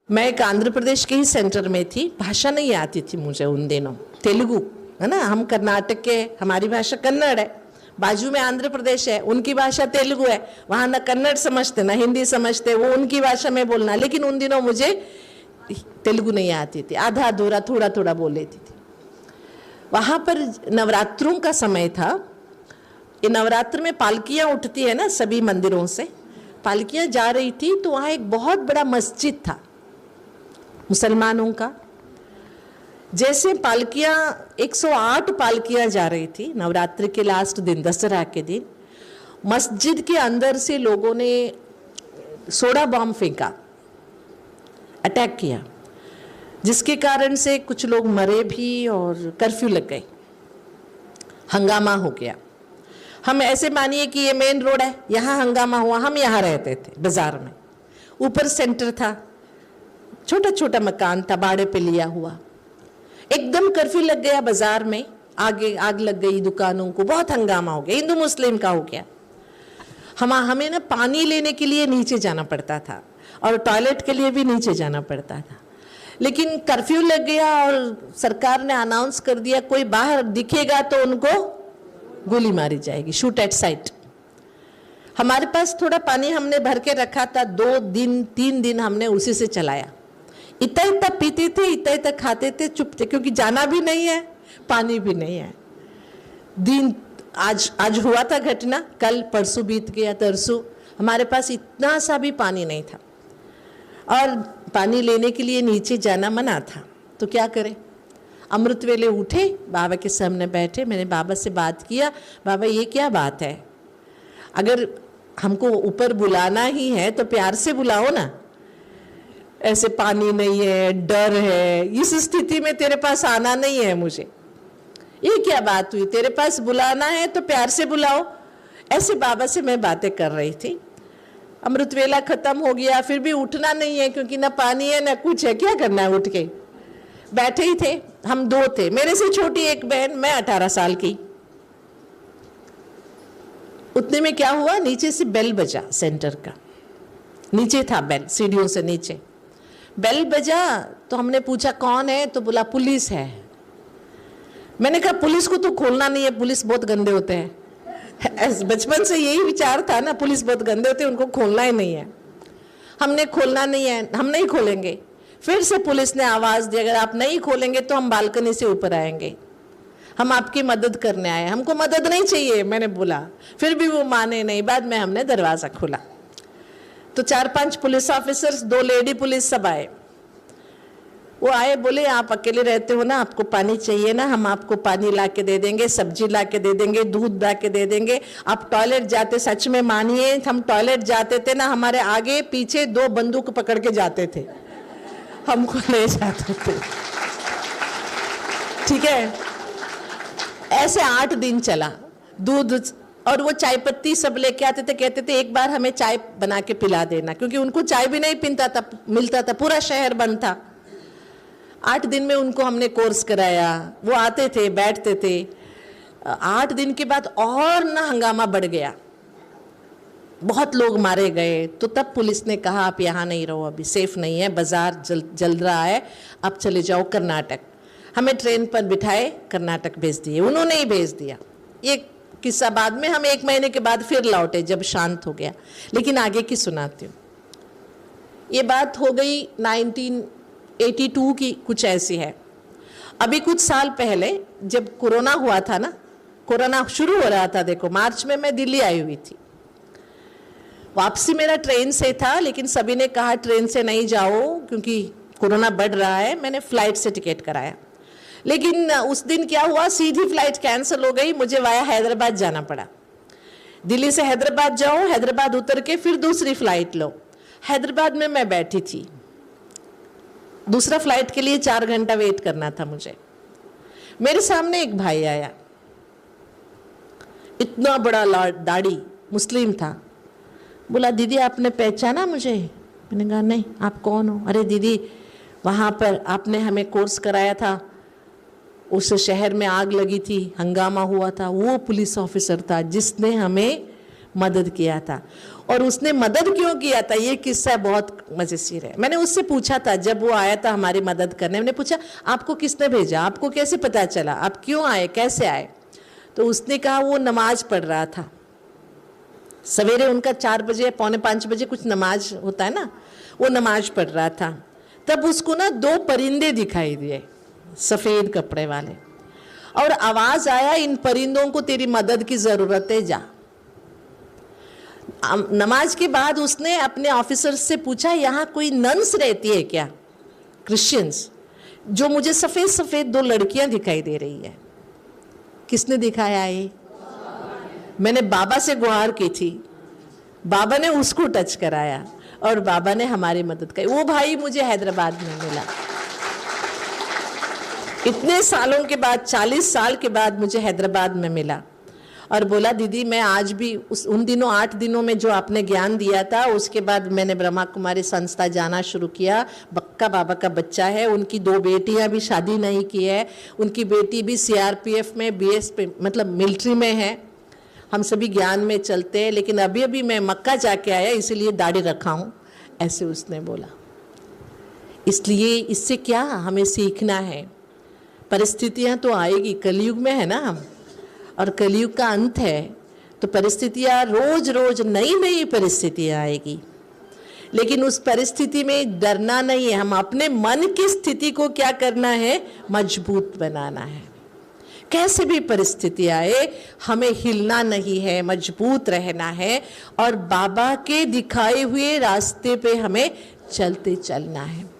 मैं एक आंध्र प्रदेश के ही सेंटर में थी, भाषा नहीं आती थी मुझे उन दिनों, तेलुगु है ना, हम कर्नाटक के, हमारी भाषा कन्नड़ है, बाजू में आंध्र प्रदेश है, उनकी भाषा तेलुगु है, वहाँ ना कन्नड़ समझते ना हिंदी समझते, वो उनकी भाषा में बोलना, लेकिन उन दिनों मुझे तेलुगु नहीं आती थी, आधा अधूरा थोड़ा थोड़ा बोल लेती थी। वहाँ पर नवरात्रों का समय था, ये नवरात्र में पालकियाँ उठती है ना सभी मंदिरों से, पालकियाँ जा रही थी तो वहाँ एक बहुत बड़ा मस्जिद था मुसलमानों का। जैसे पालकियाँ 108 पालकियाँ जा रही थी नवरात्रि के लास्ट दिन, दशहरा के दिन, मस्जिद के अंदर से लोगों ने सोडा बॉम्ब फेंका, अटैक किया, जिसके कारण से कुछ लोग मरे भी और कर्फ्यू लग गए, हंगामा हो गया। हम ऐसे मानिए कि ये मेन रोड है, यहाँ हंगामा हुआ, हम यहाँ रहते थे बाजार में, ऊपर सेंटर था, छोटा छोटा मकान था भाड़े पे लिया हुआ, एकदम कर्फ्यू लग गया बाजार में, आगे आग लग गई दुकानों को, बहुत हंगामा हो गया, हिंदू मुस्लिम का हो गया। हमें ना पानी लेने के लिए नीचे जाना पड़ता था और टॉयलेट के लिए भी नीचे जाना पड़ता था, लेकिन कर्फ्यू लग गया और सरकार ने अनाउंस कर दिया कोई बाहर दिखेगा तो उनको गोली मारी जाएगी, शूट एट साइट। हमारे पास थोड़ा पानी हमने भर के रखा था, 2 दिन 3 दिन हमने उसी से चलाया, इतना इतना पीते थे, इतना इतना खाते थे, चुप थे, क्योंकि जाना भी नहीं है, पानी भी नहीं है। दिन आज हुआ था घटना, कल परसों बीत गया, तरसों हमारे पास इतना सा भी पानी नहीं था और पानी लेने के लिए नीचे जाना मना था, तो क्या करें। अमृत वेले उठे, बाबा के सामने बैठे, मैंने बाबा से बात किया, बाबा ये क्या बात है, अगर हमको ऊपर बुलाना ही है तो प्यार से बुलाओ ना, ऐसे पानी नहीं है, डर है, इस स्थिति में तेरे पास आना नहीं है मुझे, ये क्या बात हुई, तेरे पास बुलाना है तो प्यार से बुलाओ। ऐसे बाबा से मैं बातें कर रही थी। अमृत वेला खत्म हो गया, फिर भी उठना नहीं है क्योंकि ना पानी है ना कुछ है, क्या करना है, उठ के बैठे ही थे। हम 2 थे, मेरे से छोटी एक बहन, मैं 18 साल की। उतने में क्या हुआ, नीचे से बेल बजा, सेंटर का नीचे था बेल, सीढ़ियों से नीचे बेल बजा, तो हमने पूछा कौन है, तो बोला पुलिस है। मैंने कहा पुलिस को तो खोलना नहीं है, पुलिस बहुत गंदे होते हैं, बचपन से यही विचार था ना, पुलिस बहुत गंदे होते हैं, उनको खोलना ही नहीं है। हमने खोलना नहीं है, हम नहीं खोलेंगे। फिर से पुलिस ने आवाज़ दी, अगर आप नहीं खोलेंगे तो हम बालकनी से ऊपर आएंगे, हम आपकी मदद करने आए, हमको मदद नहीं चाहिए। मैंने बोला, फिर भी वो माने नहीं। बाद में हमने दरवाज़ा खोला तो 4-5 पुलिस ऑफिसर्स, 2 लेडी पुलिस, सब आए। वो आए, बोले आप अकेले रहते हो ना, आपको पानी चाहिए ना, हम आपको पानी ला के दे देंगे, सब्जी ला के दे देंगे, दूध ला के दे देंगे। आप टॉयलेट जाते, सच में मानिए, हम टॉयलेट जाते थे ना, हमारे आगे पीछे 2 बंदूक पकड़ के जाते थे, हमको ले जाते थे, ठीक है। ऐसे 8 दिन चला। दूध और वो चाय पत्ती सब लेके आते थे, कहते थे एक बार हमें चाय बना के पिला देना, क्योंकि उनको चाय भी नहीं पीता था, मिलता था, पूरा शहर बंद था। 8 दिन में उनको हमने कोर्स कराया, वो आते थे, बैठते थे। 8 दिन के बाद और ना हंगामा बढ़ गया, बहुत लोग मारे गए। तो तब पुलिस ने कहा आप यहाँ नहीं रहो, अभी सेफ नहीं है, बाजार जल रहा है, आप चले जाओ कर्नाटक। हमें ट्रेन पर बिठाए, कर्नाटक भेज दिए, उन्होंने ही भेज दिया। ये किस्सा बाद में, हम 1 महीने के बाद फिर लौटे जब शांत हो गया, लेकिन आगे की सुनाती हूँ। ये बात हो गई 1982 की, कुछ ऐसी है। अभी कुछ साल पहले जब कोरोना हुआ था ना, कोरोना शुरू हो रहा था, देखो मार्च में मैं दिल्ली आई हुई थी, वापसी मेरा ट्रेन से था, लेकिन सभी ने कहा ट्रेन से नहीं जाओ क्योंकि कोरोना बढ़ रहा है। मैंने फ्लाइट से टिकट कराया, लेकिन उस दिन क्या हुआ, सीधी फ्लाइट कैंसिल हो गई, मुझे वाया हैदराबाद जाना पड़ा। दिल्ली से हैदराबाद जाओ, हैदराबाद उतर के फिर दूसरी फ्लाइट लो। हैदराबाद में मैं बैठी थी, दूसरा फ्लाइट के लिए 4 घंटा वेट करना था मुझे। मेरे सामने एक भाई आया, इतना बड़ा दाढ़ी, मुस्लिम था। बोला दीदी आपने पहचाना मुझे? मैंने कहा नहीं, आप कौन हो? अरे दीदी, वहाँ पर आपने हमें कोर्स कराया था, उस शहर में आग लगी थी, हंगामा हुआ था, वो पुलिस ऑफिसर था जिसने हमें मदद किया था। और उसने मदद क्यों किया था, ये किस्सा बहुत मजेदार है। मैंने उससे पूछा था, जब वो आया था हमारी मदद करने, मैंने पूछा आपको किसने भेजा, आपको कैसे पता चला, आप क्यों आए, कैसे आए? तो उसने कहा वो नमाज पढ़ रहा था सवेरे, उनका 4 बजे 4:45 बजे कुछ नमाज होता है ना, वो नमाज पढ़ रहा था। तब उसको ना 2 परिंदे दिखाई दिए सफ़ेद कपड़े वाले, और आवाज़ आया इन परिंदों को तेरी मदद की ज़रूरत है, जा। नमाज के बाद उसने अपने ऑफिसर से पूछा यहाँ कोई नन्स रहती है क्या, क्रिश्चियंस? जो मुझे सफ़ेद सफ़ेद 2 लड़कियां दिखाई दे रही है। किसने दिखाया ये? मैंने बाबा से गुहार की थी, बाबा ने उसको टच कराया और बाबा ने हमारी मदद की। वो भाई मुझे हैदराबाद में मिला इतने सालों के बाद, 40 साल के बाद मुझे हैदराबाद में मिला और बोला दीदी मैं आज भी उन दिनों 8 दिनों में जो आपने ज्ञान दिया था, उसके बाद मैंने ब्रह्मा कुमारी संस्था जाना शुरू किया। बक्का बाबा का बच्चा है, उनकी 2 बेटियां भी शादी नहीं की है, उनकी बेटी भी CRPF में BSP मतलब मिलिट्री में है। हम सभी ज्ञान में चलते हैं, लेकिन अभी अभी मैं मक्का जाके आया इसीलिए दाढ़ी रखा हूँ, ऐसे उसने बोला। इसलिए इससे क्या हमें सीखना है, परिस्थितियाँ तो आएगी, कलयुग में है ना हम, और कलयुग का अंत है, तो परिस्थितियाँ रोज रोज नई नई परिस्थितियाँ आएगी, लेकिन उस परिस्थिति में डरना नहीं है। हम अपने मन की स्थिति को क्या करना है, मजबूत बनाना है। कैसे भी परिस्थिति आए हमें हिलना नहीं है, मजबूत रहना है और बाबा के दिखाए हुए रास्ते पे हमें चलते चलना है।